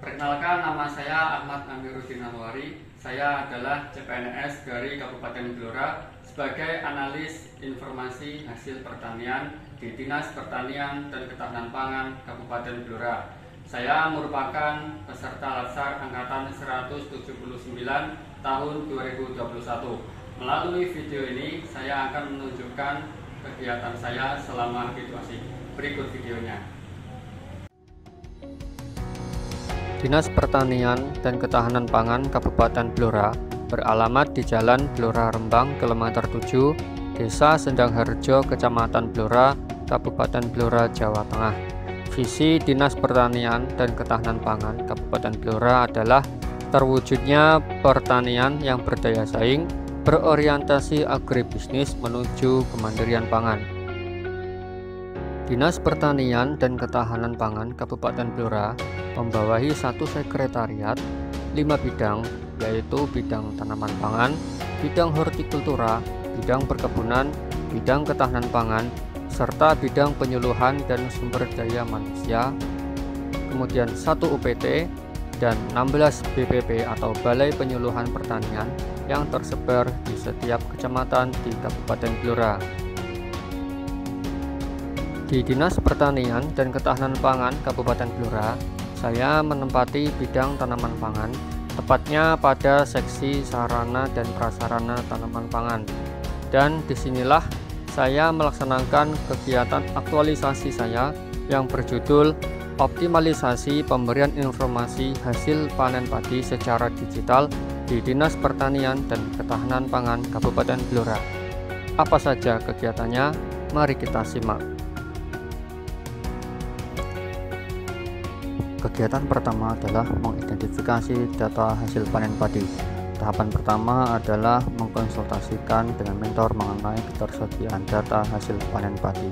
Perkenalkan, nama saya Ahmad Amiruddin Anwari. Saya adalah CPNS dari Kabupaten Blora sebagai analis informasi hasil pertanian di Dinas Pertanian dan Ketahanan Pangan Kabupaten Blora. Saya merupakan peserta Latsar Angkatan 179 tahun 2021. Melalui video ini, saya akan menunjukkan kegiatan saya selama situasi. Berikut videonya. Dinas Pertanian dan Ketahanan Pangan Kabupaten Blora beralamat di Jalan Blora Rembang, kilometer 7, Desa Sendangharjo, Kecamatan Blora, Kabupaten Blora, Jawa Tengah. Visi Dinas Pertanian dan Ketahanan Pangan Kabupaten Blora adalah terwujudnya pertanian yang berdaya saing, berorientasi agribisnis menuju kemandirian pangan. Dinas Pertanian dan Ketahanan Pangan Kabupaten Blora membawahi satu sekretariat, 5 bidang, yaitu bidang tanaman pangan, bidang hortikultura, bidang perkebunan, bidang ketahanan pangan, serta bidang penyuluhan dan sumber daya manusia, kemudian 1 UPT, dan 16 BPP atau Balai Penyuluhan Pertanian yang tersebar di setiap kecamatan di Kabupaten Blora. Di Dinas Pertanian dan Ketahanan Pangan Kabupaten Blora, saya menempati bidang tanaman pangan, tepatnya pada seksi sarana dan prasarana tanaman pangan. Dan disinilah saya melaksanakan kegiatan aktualisasi saya yang berjudul optimalisasi pemberian informasi hasil panen padi secara digital di Dinas Pertanian dan Ketahanan Pangan Kabupaten Blora. Apa saja kegiatannya? Mari kita simak. Kegiatan pertama adalah mengidentifikasi data hasil panen padi. Tahapan pertama adalah mengkonsultasikan dengan mentor mengenai ketersediaan data hasil panen padi.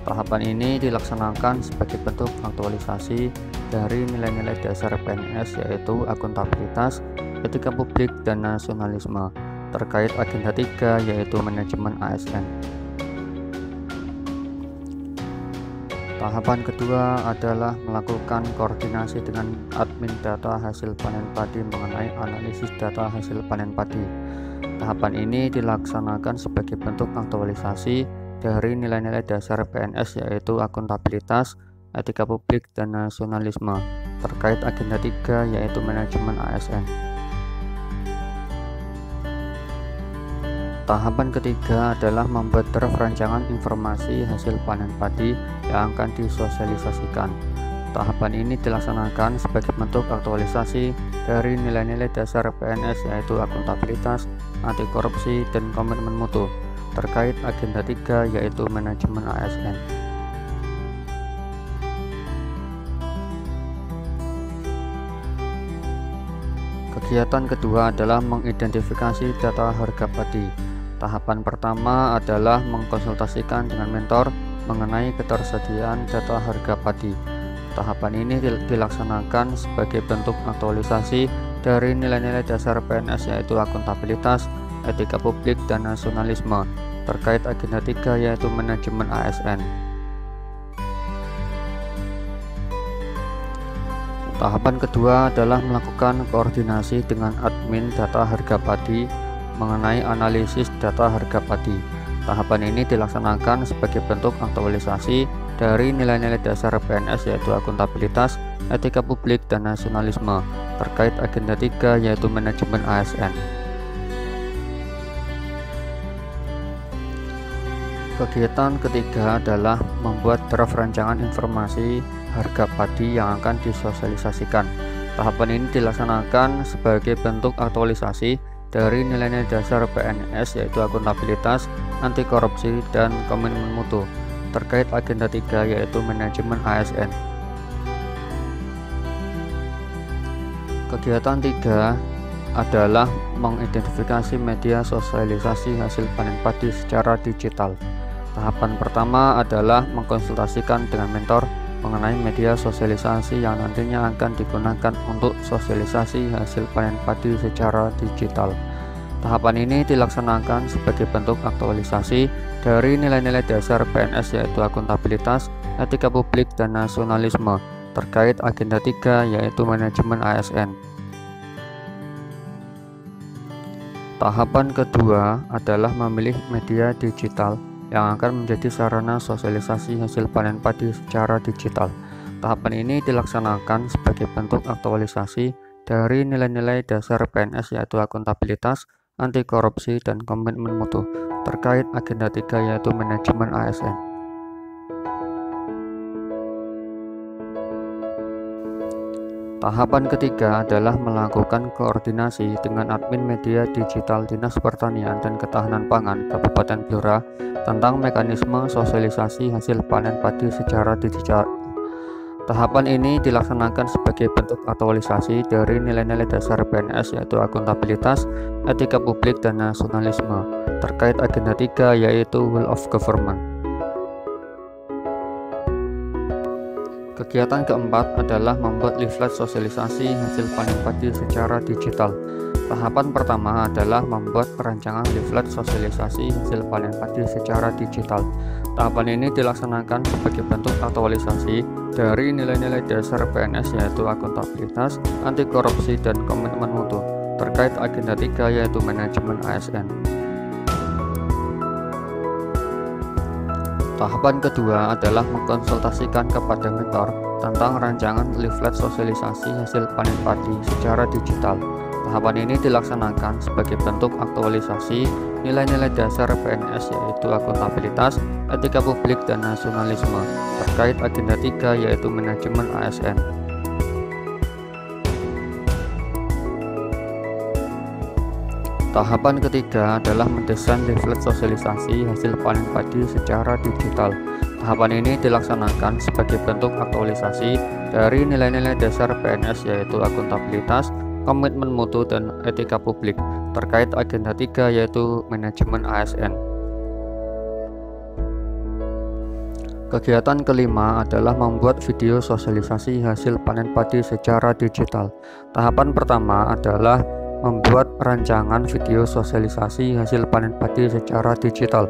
Tahapan ini dilaksanakan sebagai bentuk aktualisasi dari nilai-nilai dasar PNS, yaitu akuntabilitas, etika publik, dan nasionalisme, terkait agenda 3, yaitu manajemen ASN. Tahapan kedua adalah melakukan koordinasi dengan admin data hasil panen padi mengenai analisis data hasil panen padi. Tahapan ini dilaksanakan sebagai bentuk aktualisasi dari nilai-nilai dasar PNS, yaitu akuntabilitas, etika publik, dan nasionalisme, terkait agenda 3, yaitu manajemen ASN. Tahapan ketiga adalah membuat draft rancangan informasi hasil panen padi yang akan disosialisasikan. Tahapan ini dilaksanakan sebagai bentuk aktualisasi dari nilai-nilai dasar PNS, yaitu akuntabilitas, anti korupsi, dan komitmen mutu, terkait agenda 3, yaitu manajemen ASN. Kegiatan kedua adalah mengidentifikasi data harga padi. Tahapan pertama adalah mengkonsultasikan dengan mentor mengenai ketersediaan data harga padi. Tahapan ini dilaksanakan sebagai bentuk aktualisasi dari nilai-nilai dasar PNS, yaitu akuntabilitas, etika publik, dan nasionalisme, terkait agenda 3, yaitu manajemen ASN. Tahapan kedua adalah melakukan koordinasi dengan admin data harga padi mengenai analisis data harga padi. Tahapan ini dilaksanakan sebagai bentuk aktualisasi dari nilai-nilai dasar PNS, yaitu akuntabilitas, etika publik, dan nasionalisme, terkait agenda 3, yaitu manajemen ASN. Kegiatan ketiga adalah membuat draft rancangan informasi harga padi yang akan disosialisasikan. Tahapan ini dilaksanakan sebagai bentuk aktualisasi dari nilai-nilai dasar PNS, yaitu akuntabilitas, anti korupsi, dan komitmen mutu, terkait agenda 3, yaitu manajemen ASN. Kegiatan 3 adalah mengidentifikasi media sosialisasi hasil panen padi secara digital. Tahapan pertama adalah mengkonsultasikan dengan mentor mengenai media sosialisasi yang nantinya akan digunakan untuk sosialisasi hasil panen padi secara digital. Tahapan ini dilaksanakan sebagai bentuk aktualisasi dari nilai-nilai dasar PNS, yaitu akuntabilitas, etika publik, dan nasionalisme, terkait agenda 3 yaitu manajemen ASN. Tahapan kedua adalah memilih media digital yang akan menjadi sarana sosialisasi hasil panen padi secara digital. Tahapan ini dilaksanakan sebagai bentuk aktualisasi dari nilai-nilai dasar PNS yaitu akuntabilitas, anti korupsi, dan komitmen mutu terkait agenda 3 yaitu manajemen ASN. Tahapan ketiga adalah melakukan koordinasi dengan admin media digital Dinas Pertanian dan Ketahanan Pangan Kabupaten Blora tentang mekanisme sosialisasi hasil panen padi secara digital. Tahapan ini dilaksanakan sebagai bentuk aktualisasi dari nilai-nilai dasar PNS yaitu akuntabilitas, etika publik, dan nasionalisme terkait agenda 3 yaitu Will of Government. Kegiatan keempat adalah membuat leaflet sosialisasi hasil panen padi secara digital. Tahapan pertama adalah membuat perancangan leaflet sosialisasi hasil panen padi secara digital. Tahapan ini dilaksanakan sebagai bentuk aktualisasi dari nilai-nilai dasar PNS yaitu akuntabilitas, anti korupsi, dan komitmen mutu terkait agenda 3 yaitu manajemen ASN. Tahapan kedua adalah mengkonsultasikan kepada mentor tentang rancangan leaflet sosialisasi hasil panen padi secara digital. Tahapan ini dilaksanakan sebagai bentuk aktualisasi nilai-nilai dasar PNS yaitu akuntabilitas, etika publik, dan nasionalisme terkait agenda 3 yaitu manajemen ASN. Tahapan ketiga adalah mendesain leaflet sosialisasi hasil panen padi secara digital. Tahapan ini dilaksanakan sebagai bentuk aktualisasi dari nilai-nilai dasar PNS yaitu akuntabilitas, komitmen mutu, dan etika publik terkait agenda 3 yaitu manajemen ASN. Kegiatan kelima adalah membuat video sosialisasi hasil panen padi secara digital. Tahapan pertama adalah membuat rancangan video sosialisasi hasil panen padi secara digital.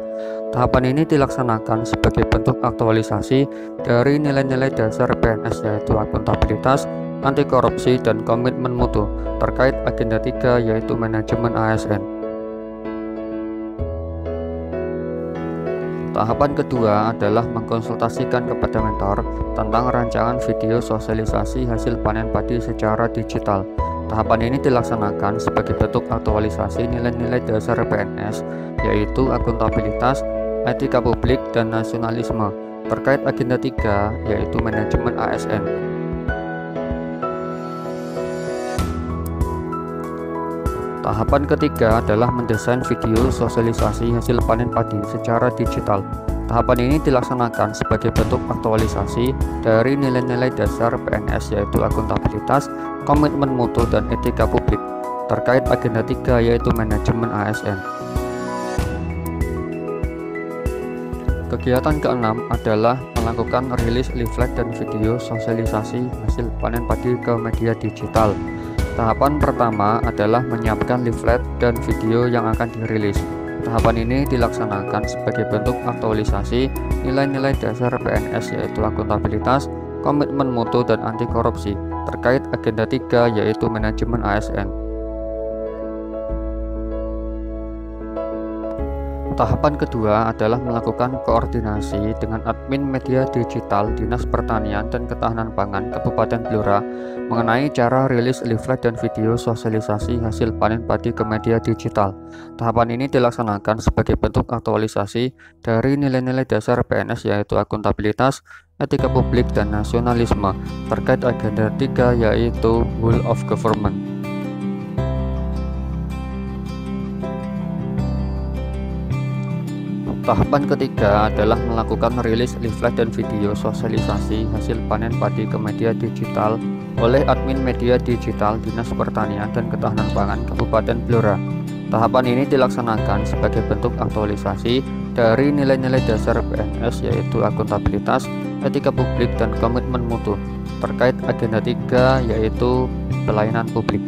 Tahapan ini dilaksanakan sebagai bentuk aktualisasi dari nilai-nilai dasar PNS yaitu akuntabilitas, anti korupsi, dan komitmen mutu terkait agenda 3 yaitu manajemen ASN. Tahapan kedua adalah mengkonsultasikan kepada mentor tentang rancangan video sosialisasi hasil panen padi secara digital. Tahapan ini dilaksanakan sebagai bentuk aktualisasi nilai-nilai dasar PNS yaitu akuntabilitas, etika publik, dan nasionalisme terkait agenda 3 yaitu manajemen ASN. Tahapan ketiga adalah mendesain video sosialisasi hasil panen padi secara digital. Tahapan ini dilaksanakan sebagai bentuk aktualisasi dari nilai-nilai dasar PNS yaitu akuntabilitas, komitmen mutu, dan etika publik terkait agenda 3 yaitu manajemen ASN. Kegiatan keenam adalah melakukan rilis leaflet dan video sosialisasi hasil panen padi ke media digital. Tahapan pertama adalah menyiapkan leaflet dan video yang akan dirilis. Tahapan ini dilaksanakan sebagai bentuk aktualisasi nilai-nilai dasar PNS yaitu akuntabilitas, komitmen mutu, dan anti korupsi terkait agenda 3 yaitu manajemen ASN. Tahapan kedua adalah melakukan koordinasi dengan admin media digital Dinas Pertanian dan Ketahanan Pangan Kabupaten Blora mengenai cara rilis leaflet dan video sosialisasi hasil panen padi ke media digital. Tahapan ini dilaksanakan sebagai bentuk aktualisasi dari nilai-nilai dasar PNS yaitu akuntabilitas, etika publik, dan nasionalisme terkait agenda 3 yaitu Will of Government. Tahapan ketiga adalah melakukan rilis leaflet dan video sosialisasi hasil panen padi ke media digital oleh admin media digital Dinas Pertanian dan Ketahanan Pangan Kabupaten Blora. Tahapan ini dilaksanakan sebagai bentuk aktualisasi dari nilai-nilai dasar PNS yaitu akuntabilitas, etika publik, dan komitmen mutu terkait agenda 3 yaitu pelayanan publik.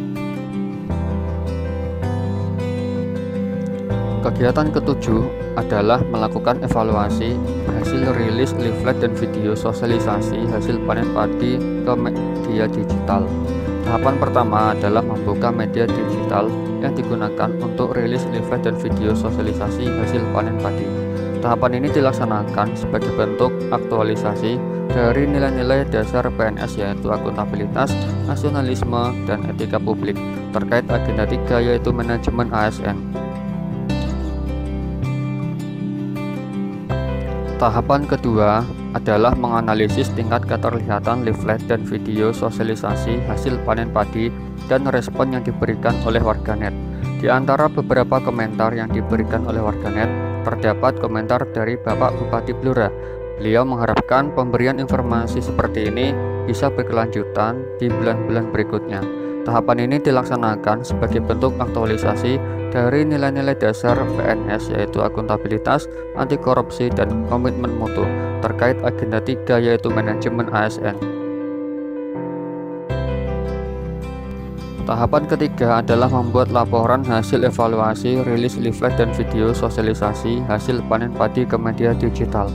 Kegiatan ketujuh adalah melakukan evaluasi hasil rilis leaflet dan video sosialisasi hasil panen padi ke media digital. Tahapan pertama adalah membuka media digital yang digunakan untuk rilis leaflet dan video sosialisasi hasil panen padi. Tahapan ini dilaksanakan sebagai bentuk aktualisasi dari nilai-nilai dasar PNS, yaitu akuntabilitas, nasionalisme, dan etika publik terkait agenda 3, yaitu manajemen ASN. Tahapan kedua adalah menganalisis tingkat keterlihatan leaflet dan video sosialisasi hasil panen padi dan respon yang diberikan oleh warganet. Di antara beberapa komentar yang diberikan oleh warganet, terdapat komentar dari Bapak Bupati Blora. Beliau mengharapkan pemberian informasi seperti ini bisa berkelanjutan di bulan-bulan berikutnya. Tahapan ini dilaksanakan sebagai bentuk aktualisasi dari nilai-nilai dasar PNS, yaitu akuntabilitas, anti korupsi, dan komitmen mutu terkait agenda 3, yaitu manajemen ASN. Tahapan ketiga adalah membuat laporan hasil evaluasi rilis leaflet dan video sosialisasi hasil panen padi ke media digital.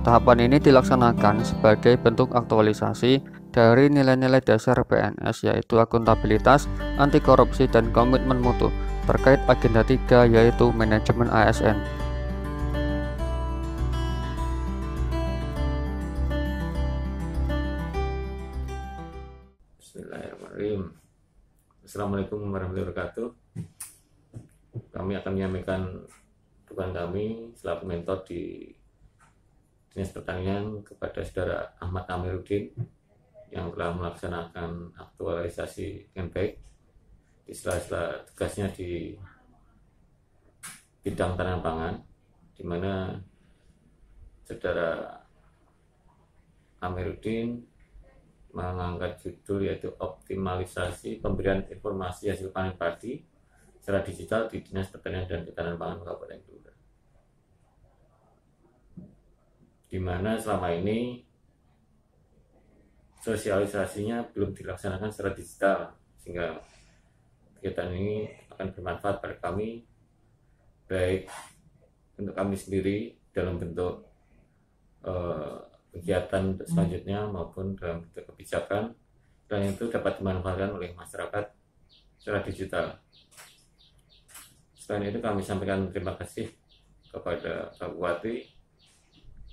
Tahapan ini dilaksanakan sebagai bentuk aktualisasi dari nilai-nilai dasar PNS, yaitu akuntabilitas, anti korupsi, dan komitmen mutu terkait agenda 3, yaitu manajemen ASN. Bismillahirrahmanirrahim. Assalamualaikum warahmatullahi wabarakatuh. Kami akan menyampaikan dukungan kami selaku mentor di Dinas Pertanian kepada Saudara Ahmad Amiruddin yang telah melaksanakan aktualisasi dengan baik di sela-sela tugasnya di bidang tanaman pangan, di mana Saudara Amiruddin mengangkat judul yaitu optimalisasi pemberian informasi hasil panen padi secara digital di Dinas Pertanian dan Ketahanan Pangan Kabupaten Blora, di mana selama ini sosialisasinya belum dilaksanakan secara digital, sehingga kegiatan ini akan bermanfaat pada kami, baik untuk kami sendiri dalam bentuk kegiatan selanjutnya maupun dalam bentuk kebijakan, dan itu dapat dimanfaatkan oleh masyarakat secara digital. Selain itu kami sampaikan terima kasih kepada Pak Bupati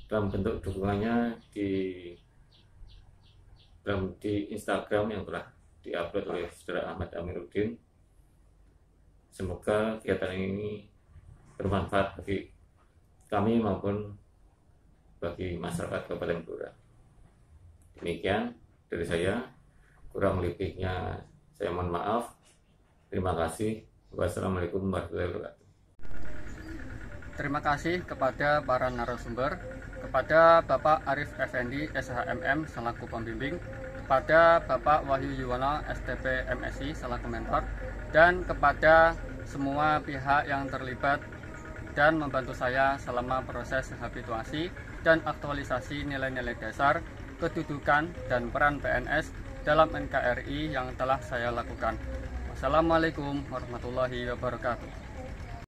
dalam bentuk dukungannya di Instagram yang telah diupload oleh Saudara Ahmad Amiruddin. Semoga kegiatan ini bermanfaat bagi kami maupun bagi masyarakat Kabupaten Blora. Demikian dari saya, kurang lebihnya saya mohon maaf. Terima kasih. Wassalamualaikum warahmatullahi wabarakatuh. Terima kasih kepada para narasumber, kepada Bapak Arif Effendi SHMM selaku pembimbing, kepada Bapak Wahyu Yuwono STP MSI selaku mentor, dan kepada semua pihak yang terlibat dan membantu saya selama proses habituasi dan aktualisasi nilai-nilai dasar, kedudukan, dan peran PNS dalam NKRI yang telah saya lakukan. Wassalamualaikum warahmatullahi wabarakatuh.